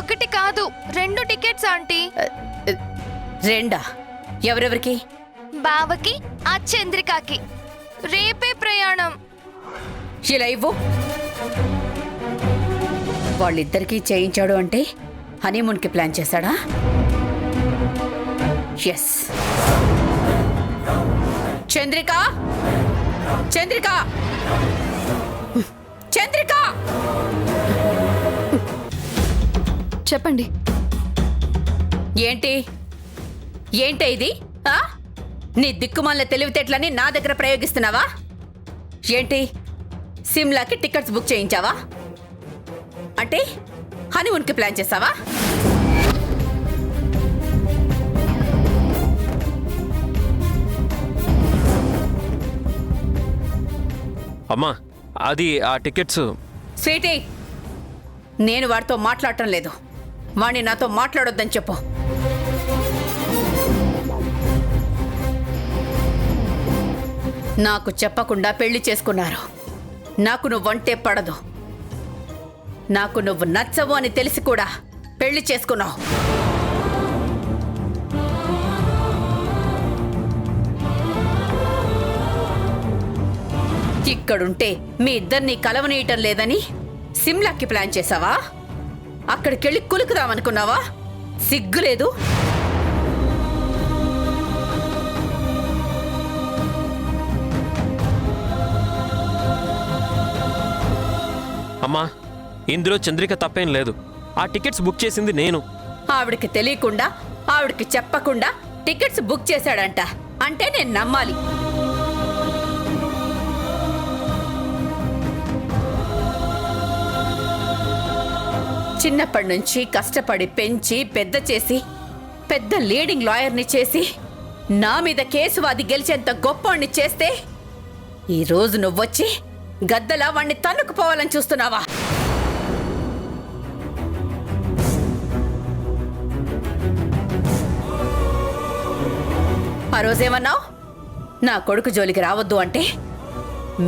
ఒకటి కాదు 2 tickets aunty. రెండా? ఎవరెవరికి? బావకి ఆ చంద్రికకి. రేపే ప్రయాణం. ఇలా ఇవ్వు. వాళ్ళిద్దరికీ చేయించాడు అంటే హనీమూన్కి ప్లాన్ చేశాడా? ఎస్. చంద్రిక, చంద్రిక, చంద్రిక! చెప్పండి. ఏంటి ఏంటి ఇది? నీ దిక్కుమాల తెలివితేటలని నా దగ్గర ప్రయోగిస్తున్నావా ఏంటి? సిమ్లాకి టికెట్స్ బుక్ చేయించావా? అంటే హనీమూన్కి ప్లాన్ చేసావా? అమ్మా, అది ఆ టికెట్స్. స్వీటీ, నేను వాడితో మాట్లాడటం లేదు. వాణ్ణి నాతో మాట్లాడొద్దని చెప్పు. నాకు చెప్పకుండా పెళ్లి చేసుకున్నారు. నాకు నువ్వంటే పడదు. నాకు నువ్వు నచ్చవు అని తెలిసి కూడా పెళ్లి చేసుకున్నావు. ఇక్కడుంటే మీ ఇద్దరిని కలవనీయటం లేదని సిమ్లాకి ప్లాన్ చేసావా? అక్కడికెళ్ళి కులుకుదామనుకున్నావా? సిగ్గులేదు? అమ్మా, ఇందులో చంద్రిక తప్పేం లేదు. ఆ టికెట్స్ బుక్ చేసింది నేను. ఆవిడకి తెలియకుండా, ఆవిడకి చెప్పకుండా టికెట్స్ బుక్ చేశాడంట అంటే నేను నమ్మాలి. చిన్నప్పటి నుంచి కష్టపడి పెంచి పెద్ద చేసి పెద్ద లీడింగ్ లాయర్ని చేసి నా మీద కేసు వాది గెలిచేంత గొప్పవాణ్ణి చేస్తే ఈరోజు నువ్వొచ్చి గద్దలా వాణ్ణి తన్నుకుపోవాలని చూస్తున్నావా? ఆ రోజేమన్నావు? నా కొడుకు జోలికి రావద్దు అంటే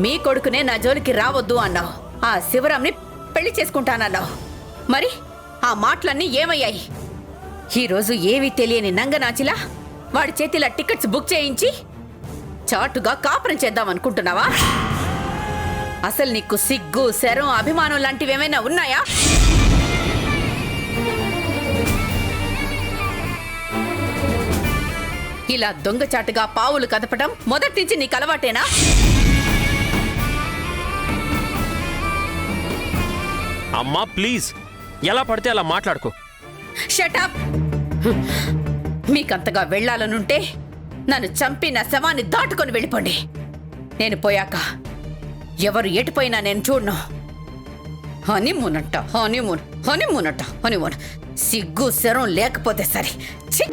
మీ కొడుకునే నా జోలికి రావద్దు అన్నావు. ఆ శివరాంని పెళ్లి చేసుకుంటానన్నావు. మరి ఆ మాటలన్నీ ఏమయ్యాయి? ఈరోజు ఏమీ తెలియని నంగనాచిలా వాడి చేతిలా టికెట్స్ బుక్ చేయించి చాటుగా కాపురం చేద్దామనుకుంటున్నావా? అసలు నీకు సిగ్గు, శరం, అభిమానం లాంటివేమైనా ఉన్నాయా? ఇలా దొంగచాటుగా పావులు కదపడం మొదటి నుంచి నీకు అలవాటేనా? అమ్మా ప్లీజ్, ఎలా పడితే అలా మాట్లాడుకో. షటప్! మీకంతగా వెళ్లాలనుంటే నన్ను చంపి నా శవాన్ని దాటుకొని వెళ్ళిపోండి. నేను పోయాక ఎవరు ఎటుపోయినా నేను చూడను. హనీమూన్ అంట, హనీమూన్, హనీమూన్ అంట, హనీమూన్. సిగ్గు శరం లేకపోతే సరే. ఛీ!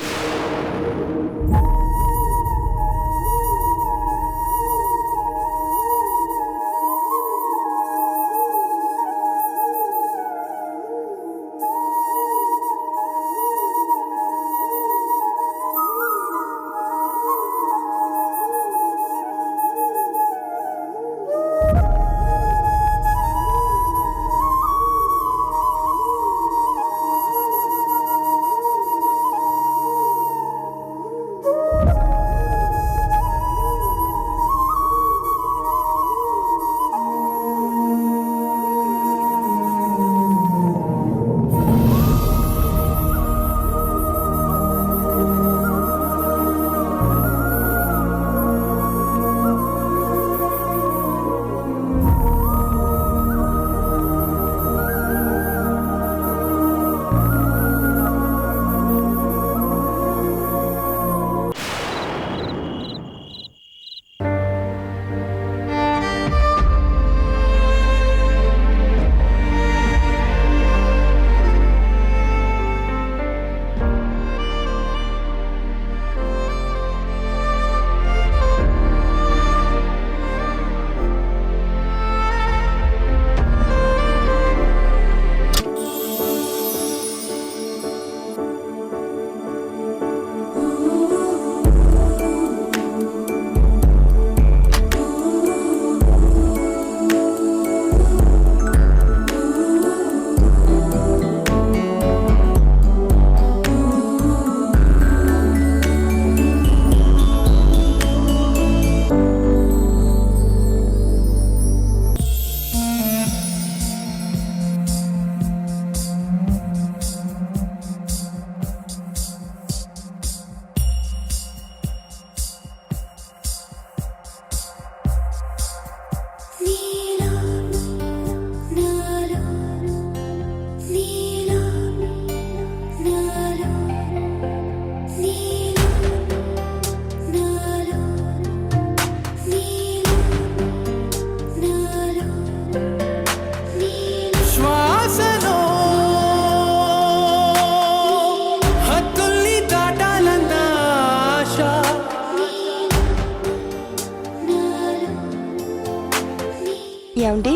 ఏమండి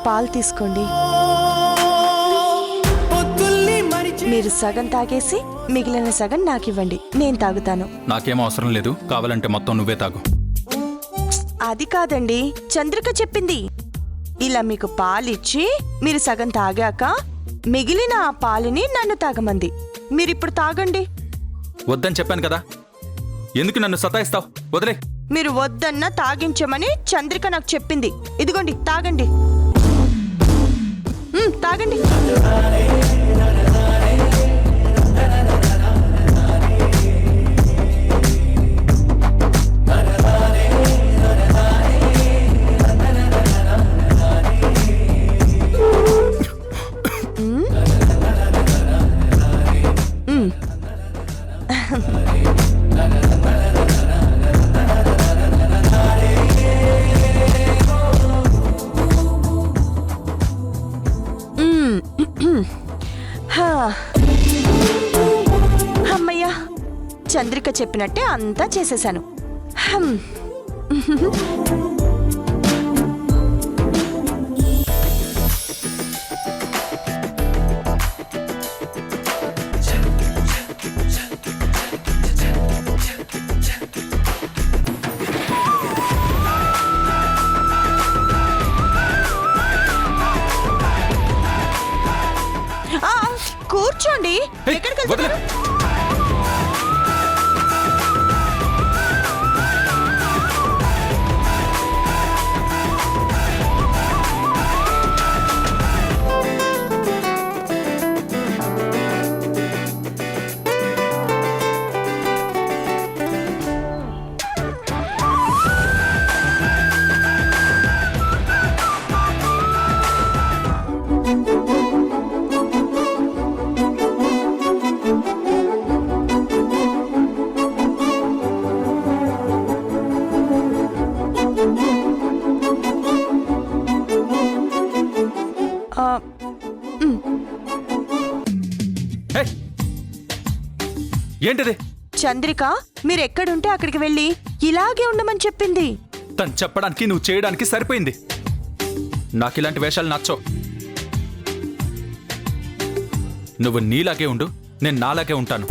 పాలు తీసుకోండి. మీరు సగం తాగేసి మిగిలిన సగం నాకివ్వండి, నేను తాగుతాను. నాకేం అవసరం లేదు, కావాలంటే మొత్తం నువ్వే తాగు. అది కాదండి, చంద్రిక చెప్పింది ఇలా మీకు పాలిచ్చి మీరు సగం తాగాక మిగిలిన ఆ పాలని నన్ను తాగమంది. మీరిప్పుడు తాగండి. వద్దని చెప్పాను కదా, ఎందుకు నన్ను సతాయిస్తావు? వదిలే. మీరు వద్దన్నా తాగించమని చంద్రిక నాకు చెప్పింది. ఇదిగోండి తాగండి. తాగండి. అమ్మయ్యా, చంద్రిక చెప్పినట్టే అంతా చేసేశాను. కూర్చోండి. ఎక్కడికి వెళ్తున్నారు? ఏంటిది? చంద్రిక మీరెక్కడుంటే అక్కడికి వెళ్ళి ఇలాగే ఉండమని చెప్పింది. తను చెప్పడానికి నువ్వు చేయడానికి సరిపోయింది. నాకు ఇలాంటి వేషాలు నచ్చవు. నువ్వు నీలాగే ఉండు, నేను నాలాగే ఉంటాను.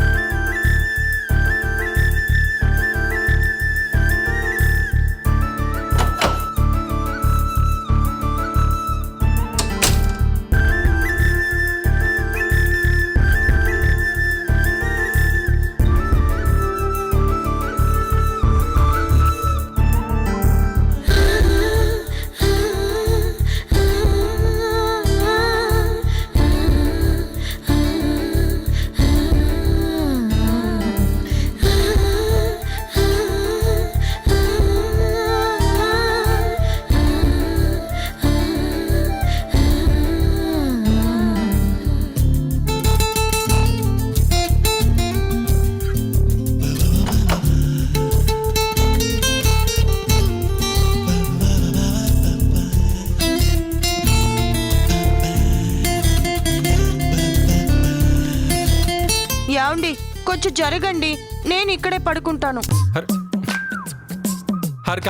ఏమండి కొంచెం జరగండి, నేను ఇక్కడే పడుకుంటాను. హారిక,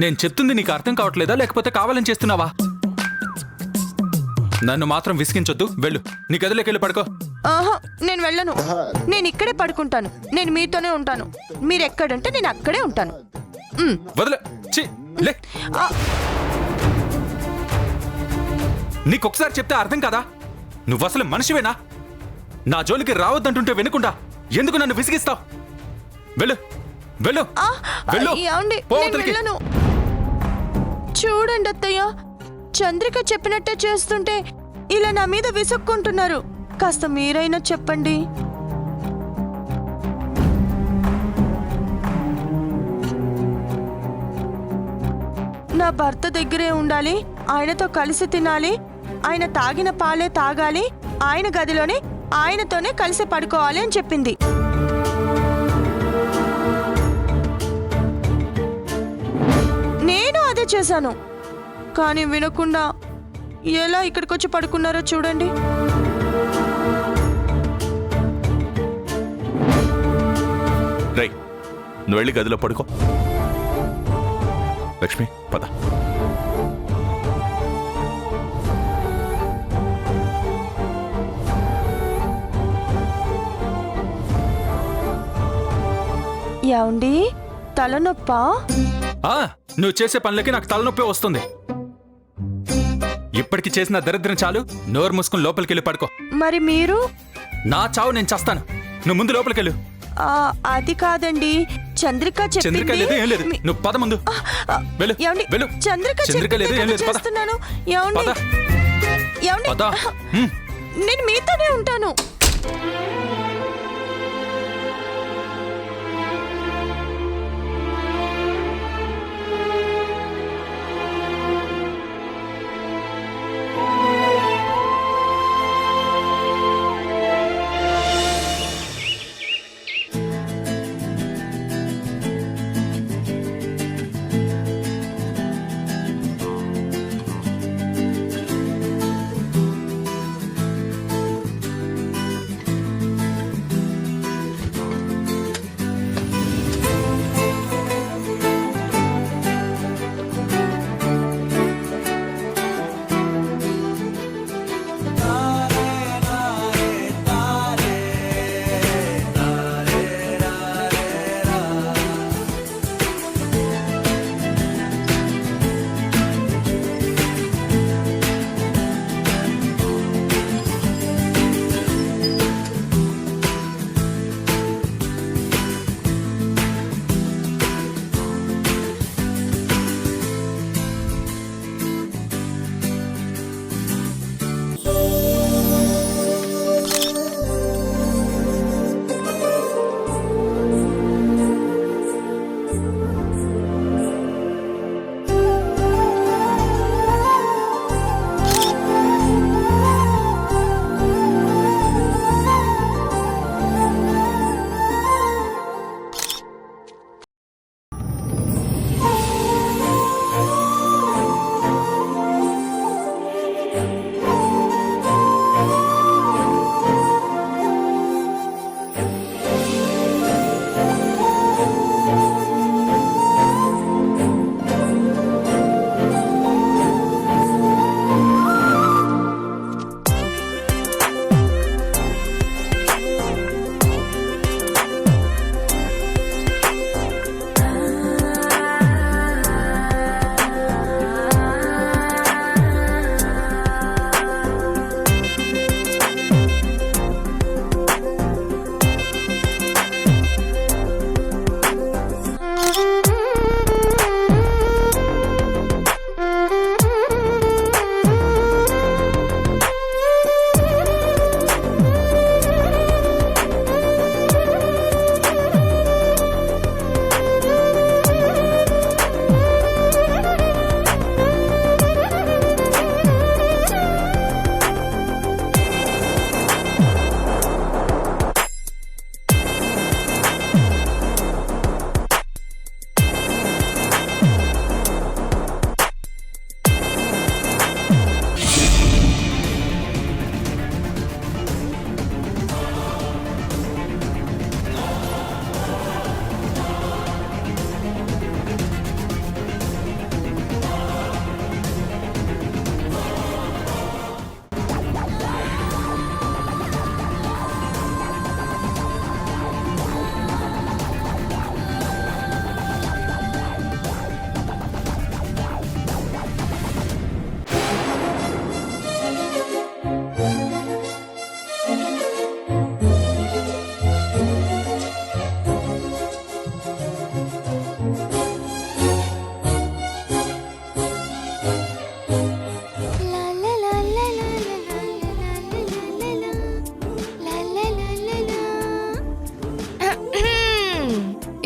నేను చెప్తుంది నీకు అర్థం కావట్లేదా, లేకపోతే కావాలని చేస్తున్నావా? నన్ను మాత్రం విసిగించొద్దు. వెళ్ళు, నీ గదిలోకి వెళ్ళి పడుకో. ఆహా, నేను వెళ్ళను. నేను ఇక్కడే పడుకుంటాను. నేను మీతోనే ఉంటాను. మీరు ఎక్కడంటే నేను అక్కడే ఉంటాను. వదిలే. లే. నీకొకసారి చెప్తే అర్థం కాదా? నువ్వు అసలు మనిషివేనా? నా జోలికి రావద్దంటుంటే వినకుండా ఎందుకు నన్ను విసిగిస్తావు? వెళ్ళు, వెళ్ళు, వెళ్ళు. చూడండి అత్తయ్య, చంద్రిక చెప్పినట్టే చేస్తుంటే ఇలా నా మీద విసుక్కుంటున్నారు. కాస్త మీరైనా చెప్పండి. నా భర్త దగ్గరే ఉండాలి, ఆయనతో కలిసి తినాలి, ఆయన తాగిన పాలే తాగాలి, ఆయన గదిలోనే ఆయనతోనే కలిసి పడుకోవాలి అని చెప్పింది. నేను అదే చేశాను, కానీ వినకుండా ఎలా ఇక్కడికొచ్చి పడుకున్నారో చూడండి. రై, నువ్వు వెళ్ళి గదిలో పడుకో. లక్ష్మి, పద. ఏమండి తలనొప్పా? నువ్వు చేసే పనులకి నాకు తలనొప్పి వస్తుంది. ఇప్పటికి చేసిన దరిద్రం చాలు. నోరు మూసుకుని లోపలికి వెళ్ళి పడుకో. మరి మీరు? నా చావు నేను చస్తాను. నువ్వు ముందు లోపలికి వెళ్ళు. అది కాదండి, చంద్రిక చంద్రిక లేదు ఏం లేదు. చెప్పింది. నువ్వు పద ముందు వెళ్ళు. ఏమండి వెళ్ళు. చంద్రిక లేదు ఏం లేదు. పద చేస్తున్నాను. ఏమండి పద ఏమండి పద. నేను మీతోనే ఉంటాను.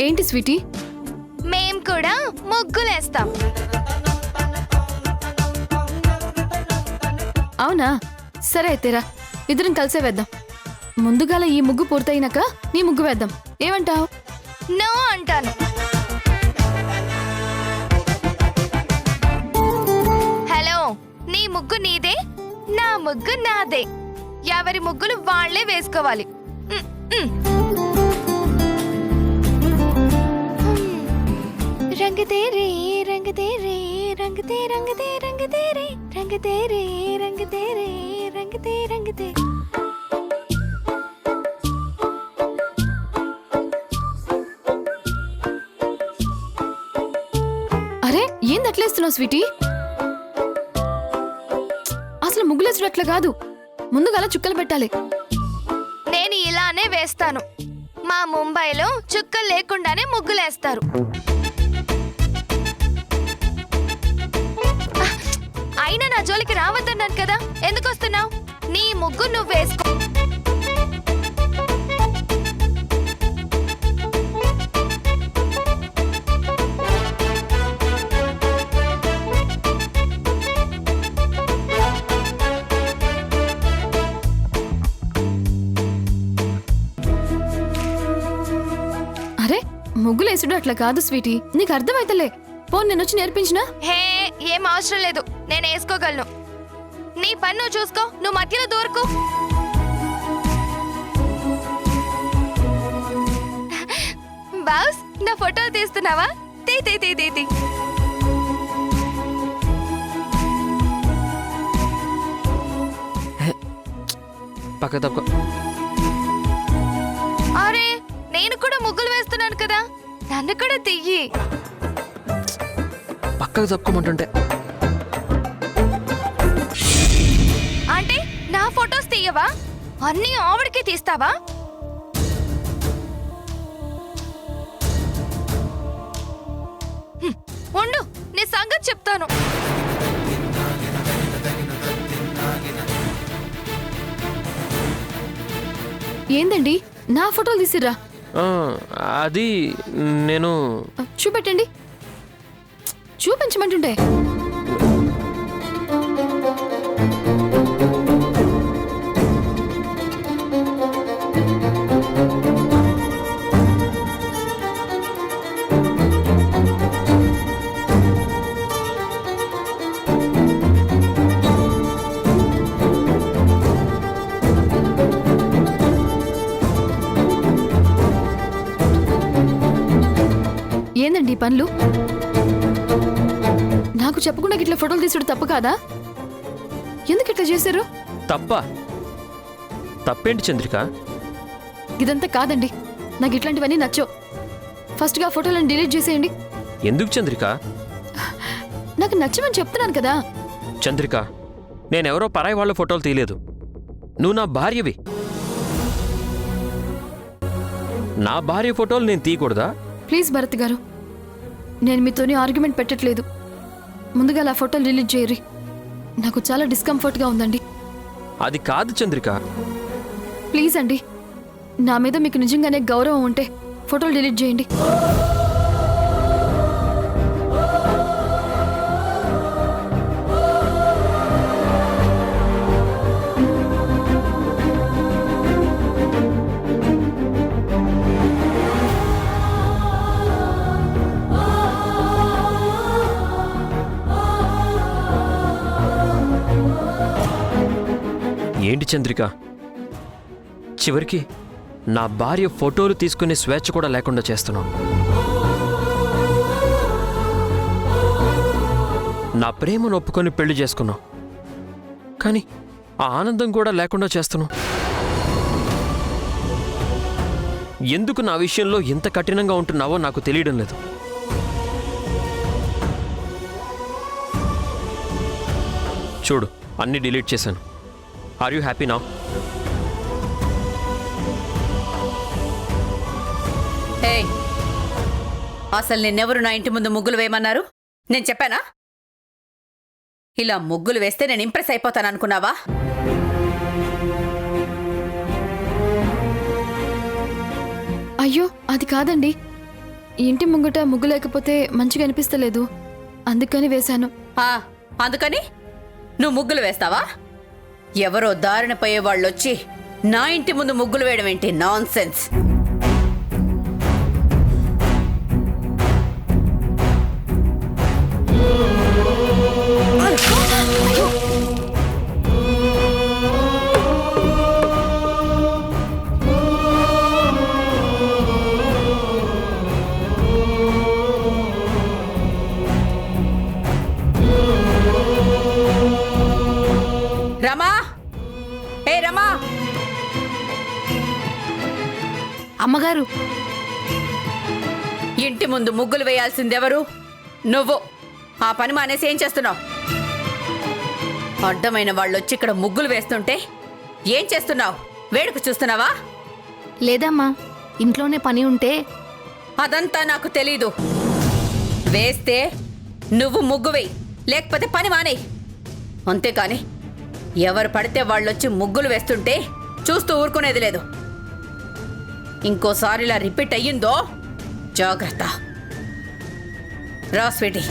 ఏంటి స్వీటీ? మేం కూడా ముగ్గులేస్తాం. అవునా, సరే అయితేరా, ఇద్దరం కలిసే వేద్దాం. ముందుగాల ఈ ముగ్గు పూర్తయినాక నీ ముగ్గు వేద్దాం. ఏమంటావు? నో అంటాను. హలో, నీ ముగ్గు నీదే, నా ముగ్గు నాదే. ఎవరి ముగ్గులు వాళ్లే వేసుకోవాలి. రంగు తేరే రంగు తేరే రంగు తే రంగు తే రంగు తేరే రంగు తేరే రంగు తేరే రంగు తే రంగు తే. అరే ఏంది అట్లేస్తున్నావు స్వీటీ? అసలు ముగ్గులేసుడు అట్లా కాదు, ముందుగా అలా చుక్కలు పెట్టాలి. నేను ఇలానే వేస్తాను. మా ముంబైలో చుక్కలు లేకుండానే ముగ్గులేస్తారు. అయినా నా జోలికి రావద్దన్నాను కదా, ఎందుకు వస్తున్నావు? నీ ముగ్గు నువ్వు వేసుకో. అరే ముగ్గులేసుడు అట్లా కాదు స్వీటీ, నీకు అర్థమైతలే. పోన్ నేను వచ్చి నేర్పించినా? హే, ఏం అవసరం లేదు, నేను వేసుకోగలను. నీ పని నువ్వు చూసుకో, నువ్వు మధ్యలో దూరకు. బాస్, నా ఫోటోలు తీస్తున్నావా? తీ తీ తీ తీ తీ. పక్క తప్ప. అరే, నేను కూడా ముగ్గులు వేస్తున్నాను కదా, నన్ను కూడా తీయి. పక్కకు తప్పుకోమంటుంటే. అంటే నా ఫొటోస్ తీయవా? అన్నీ ఆవిడకే తీస్తావా? ఉండు, నీ సంగతి చెప్తాను. ఏందండి నా ఫోటోలు తీసిర్రా? ఆ, అది నేను చూపెట్టండి. చూపించమంటుంటే. ఏందండి ఈ పనులు? నాకు చెప్పకుండా ఇట్లా ఫోటోలు తీసుడు తప్పు కాదా? ఎందుకు ఇట్లా చేశారు? తప్ప. తప్పేంటి చంద్రిక? ఇదంతా కాదండి, నాకు ఇట్లాంటివన్నీ నచ్చో. ఫస్ట్గా ఫోటోలను డిలీట్ చేసేయండి. ఎందుకు చంద్రిక? నాకు నచ్చమని చెప్తున్నాను కదా. చంద్రిక, నేనెవరో పరాయి వాళ్ళ ఫోటోలు తీయలేదు. నువ్వు నా భార్యవి. నా భార్య ఫోటోలు నేను తీయకూడదా? ప్లీజ్ భరత్ గారు, నేను మీతోని ఆర్గ్యుమెంట్ పెట్టట్లేదు. ముందుగా అలా ఫోటోలు డిలీట్ చేయరి. నాకు చాలా డిస్కంఫర్ట్గా ఉందండి. అది కాదు చంద్రిక. ప్లీజ్ అండి, నా మీద మీకు నిజంగానే గౌరవం ఉంటే ఫోటోలు డిలీట్ చేయండి. ఏంటి చంద్రిక, చివరికి నా భార్య ఫోటోలు తీసుకునే స్వేచ్ఛ కూడా లేకుండా చేస్తున్నావు. నా ప్రేమను ఒప్పుకొని పెళ్లి చేసుకున్నావు, కానీ ఆ ఆనందం కూడా లేకుండా చేస్తున్నావు. ఎందుకు నా విషయంలో ఎంత కఠినంగా ఉంటున్నావో నాకు తెలియడం లేదు. చూడు, అన్నీ డిలీట్ చేశాను. Are you happy now? ఏయ్, అసలు నిన్నెవరు నా ఇంటి ముందు ముగ్గులు వేయమన్నారు? నేను చెప్పానా? ఇలా ముగ్గులు వేస్తే నేను ఇంప్రెస్ అయిపోతాను అనుకున్నావా? అయ్యో అది కాదండి, ఇంటి ముంగట ముగ్గు లేకపోతే మంచిగా అనిపిస్తలేదు, అందుకని వేశాను. అందుకని నువ్వు ముగ్గులు వేస్తావా? ఎవరో దారిన పోయే వాళ్ళొచ్చి నా ఇంటి ముందు ముగ్గులు వేయడం ఏంటి? Nonsense. రమా, ఏ రమా! అమ్మగారు, ఇంటి ముందు ముగ్గులు వేయాల్సిందెవరు? నువ్వు. ఆ పని మానేసి ఏం చేస్తున్నావు? అడ్డమైన వాళ్ళు వచ్చి ఇక్కడ ముగ్గులు వేస్తుంటే ఏం చేస్తున్నావు? వేడుక చూస్తున్నావా? లేదమ్మా, ఇంట్లోనే పని ఉంటే. అదంతా నాకు తెలీదు. వేస్తే నువ్వు ముగ్గు వేయి, లేకపోతే పని మానేయి. అంతేకాని ఎవరు పడితే వాళ్ళొచ్చి ముగ్గులు వేస్తుంటే చూస్తూ ఊరుకునేది లేదు. ఇంకోసారి ఇలా రిపీట్ అయ్యిందో జాగ్రత్త. రా sweety.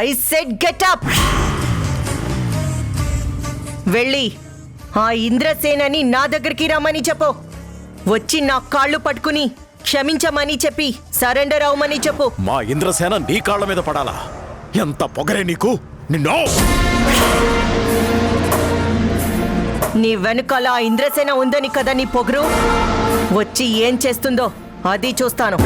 I said get up. వెళ్ళి ఆ ఇంద్రసేనని నా దగ్గరికి రమ్మని చెప్పు. వచ్చి నా కాళ్ళు పట్టుకుని క్షమించమని చెప్పి సరెండర్ అవ్వమని చెప్పు. మా ఇంద్రసేన నీ కాళ్ళ మీద పడాలా? ఎంత పొగరే నీకు! నిన్నో నీ వెనుకాల ఆ ఇంద్రసేన ఉందని కదా నీ పొగరు. వచ్చి ఏం చేస్తుందో అది చూస్తాను.